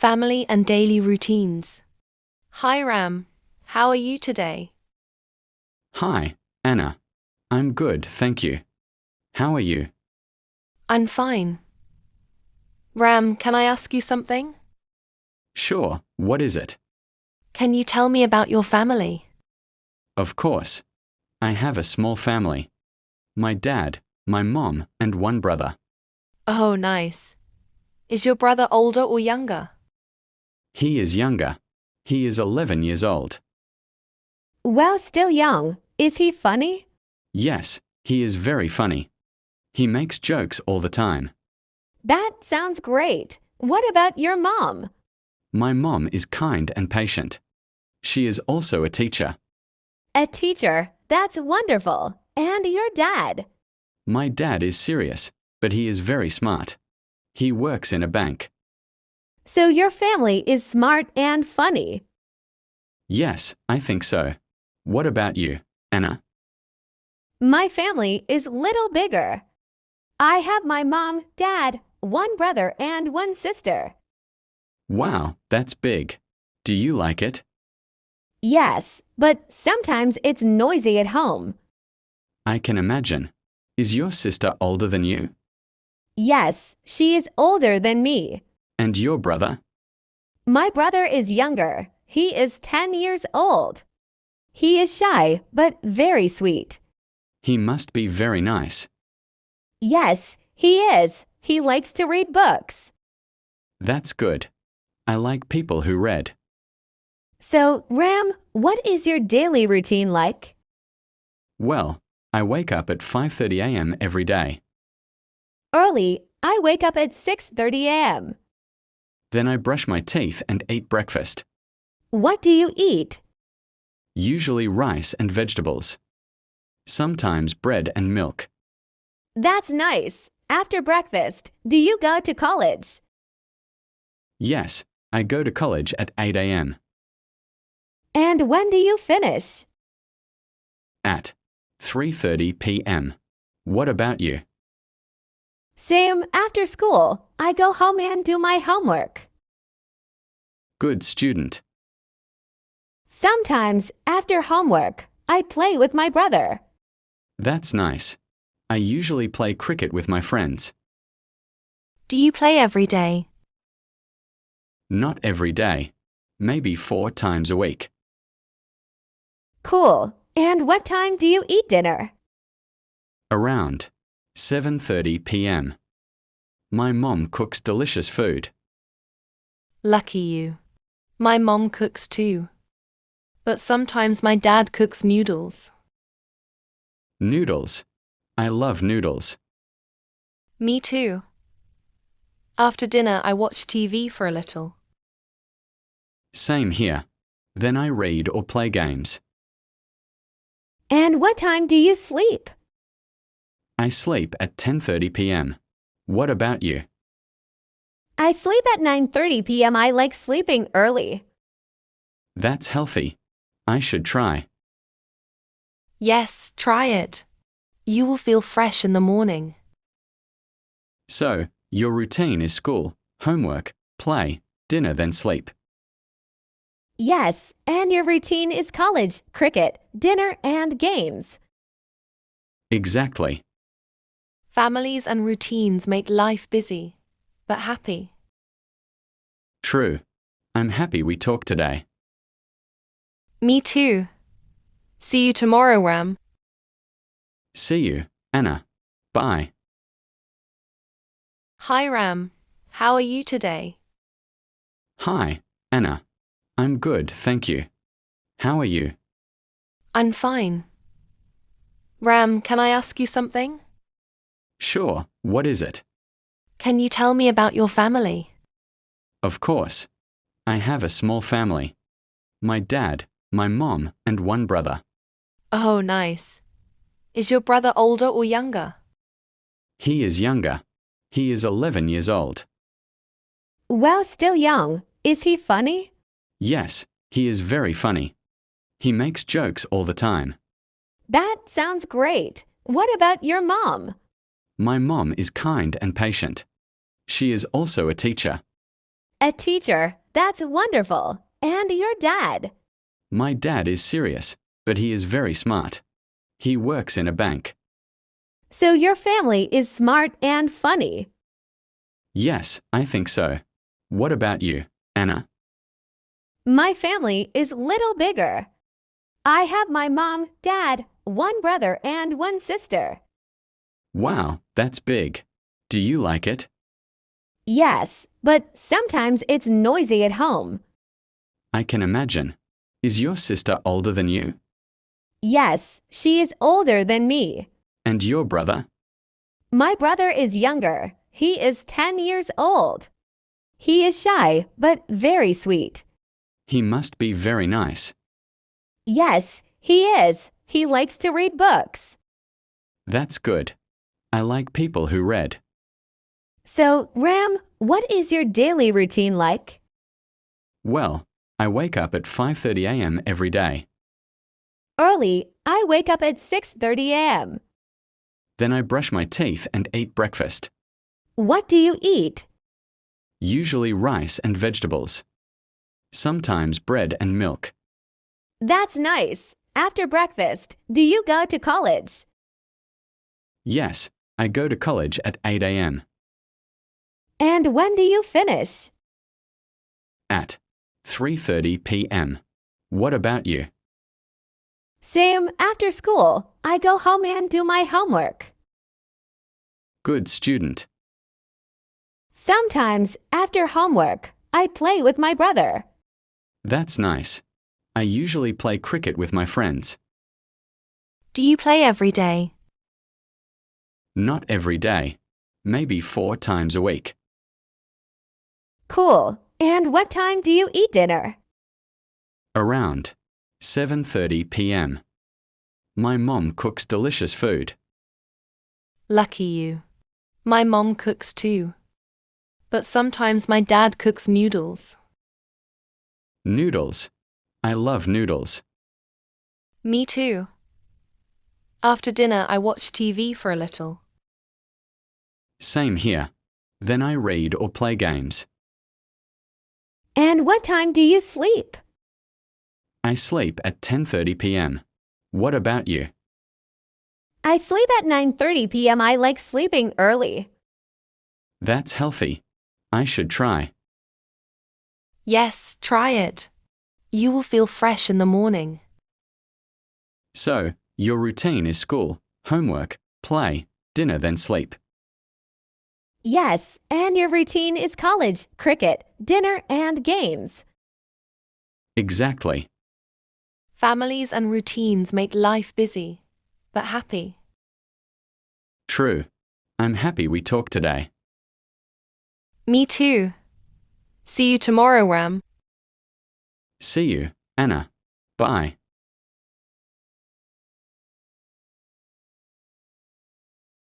Family and daily routines. Hi Ram, how are you today? Hi, Anna. I'm good, thank you. How are you? I'm fine. Ram, can I ask you something? Sure, what is it? Can you tell me about your family? Of course. I have a small family. My dad, my mom, and one brother. Oh, nice. Is your brother older or younger? He is younger. He is 11 years old. Well, still young. Is he funny? Yes, he is very funny. He makes jokes all the time. That sounds great. What about your mom? My mom is kind and patient. She is also a teacher. A teacher. That's wonderful. And your dad? My dad is serious, but he is very smart. He works in a bank. So your family is smart and funny. Yes, I think so. What about you, Anna? My family is little bigger. I have my mom, dad, one brother, and one sister. Wow, that's big. Do you like it? Yes, but sometimes it's noisy at home. I can imagine. Is your sister older than you? Yes, she is older than me. And your brother? My brother is younger. He is 10 years old. He is shy, but very sweet. He must be very nice. Yes, he is. He likes to read books. That's good. I like people who read. So, Ram, what is your daily routine like? Well, I wake up at 5:30 a.m. every day. Early, I wake up at 6:30 a.m. Then I brush my teeth and eat breakfast. What do you eat? Usually rice and vegetables. Sometimes bread and milk. That's nice. After breakfast, do you go to college? Yes, I go to college at 8 a.m. And when do you finish? At 3:30 p.m. What about you? Same, after school, I go home and do my homework. Good student. Sometimes, after homework, I play with my brother. That's nice. I usually play cricket with my friends. Do you play every day? Not every day. Maybe 4 times a week. Cool. And what time do you eat dinner? Around 7:30 p.m. My mom cooks delicious food. Lucky you. My mom cooks too. But sometimes my dad cooks noodles. Noodles. I love noodles. Me too. After dinner, I watch TV for a little. Same here. Then I read or play games. And what time do you sleep? I sleep at 10:30 p.m. What about you? I sleep at 9:30 p.m. I like sleeping early. That's healthy. I should try. Yes, try it. You will feel fresh in the morning. So, your routine is school, homework, play, dinner, then sleep. Yes, and your routine is college, cricket, dinner, and games. Exactly. Families and routines make life busy, but happy. True. I'm happy we talked today. Me too. See you tomorrow, Ram. See you, Anna. Bye. Hi, Ram. How are you today? Hi, Anna. I'm good, thank you. How are you? I'm fine. Ram, can I ask you something? Sure, what is it? Can you tell me about your family? Of course. I have a small family. My dad, my mom, and one brother. Oh, nice. Is your brother older or younger? He is younger. He is 11 years old. Well, still young. Is he funny? Yes, he is very funny. He makes jokes all the time. That sounds great. What about your mom? My mom is kind and patient. She is also a teacher. A teacher. That's wonderful. And your dad? My dad is serious, but he is very smart. He works in a bank. So your family is smart and funny. Yes, I think so. What about you, Anna? My family is little bigger. I have my mom, dad, one brother, and one sister. Wow, that's big. Do you like it? Yes, but sometimes it's noisy at home. I can imagine. Is your sister older than you? Yes, she is older than me. And your brother? My brother is younger. He is 10 years old. He is shy, but very sweet. He must be very nice. Yes, he is. He likes to read books. That's good. I like people who read. So, Ram, what is your daily routine like? Well, I wake up at 5:30 a.m. every day. Early, I wake up at 6:30 a.m. Then I brush my teeth and eat breakfast. What do you eat? Usually rice and vegetables. Sometimes bread and milk. That's nice. After breakfast, do you go to college? Yes, I go to college at 8 a.m. And when do you finish? At 3:30 p.m. What about you? Same, after school, I go home and do my homework. Good student. Sometimes, after homework, I play with my brother. That's nice. I usually play cricket with my friends. Do you play every day? Not every day. Maybe 4 times a week. Cool. And what time do you eat dinner? Around 7:30 p.m. My mom cooks delicious food. Lucky you. My mom cooks too. But sometimes my dad cooks noodles. Noodles. I love noodles. Me too. After dinner, I watch TV for a little. Same here. Then I read or play games. And what time do you sleep? I sleep at 10:30 p.m. What about you? I sleep at 9:30 p.m. I like sleeping early. That's healthy. I should try. Yes, try it. You will feel fresh in the morning. So, your routine is school, homework, play, dinner, then sleep. Yes, and your routine is college, cricket, dinner, and games. Exactly. Families and routines make life busy, but happy. True. I'm happy we talked today. Me too. See you tomorrow, Ram. See you, Anna. Bye.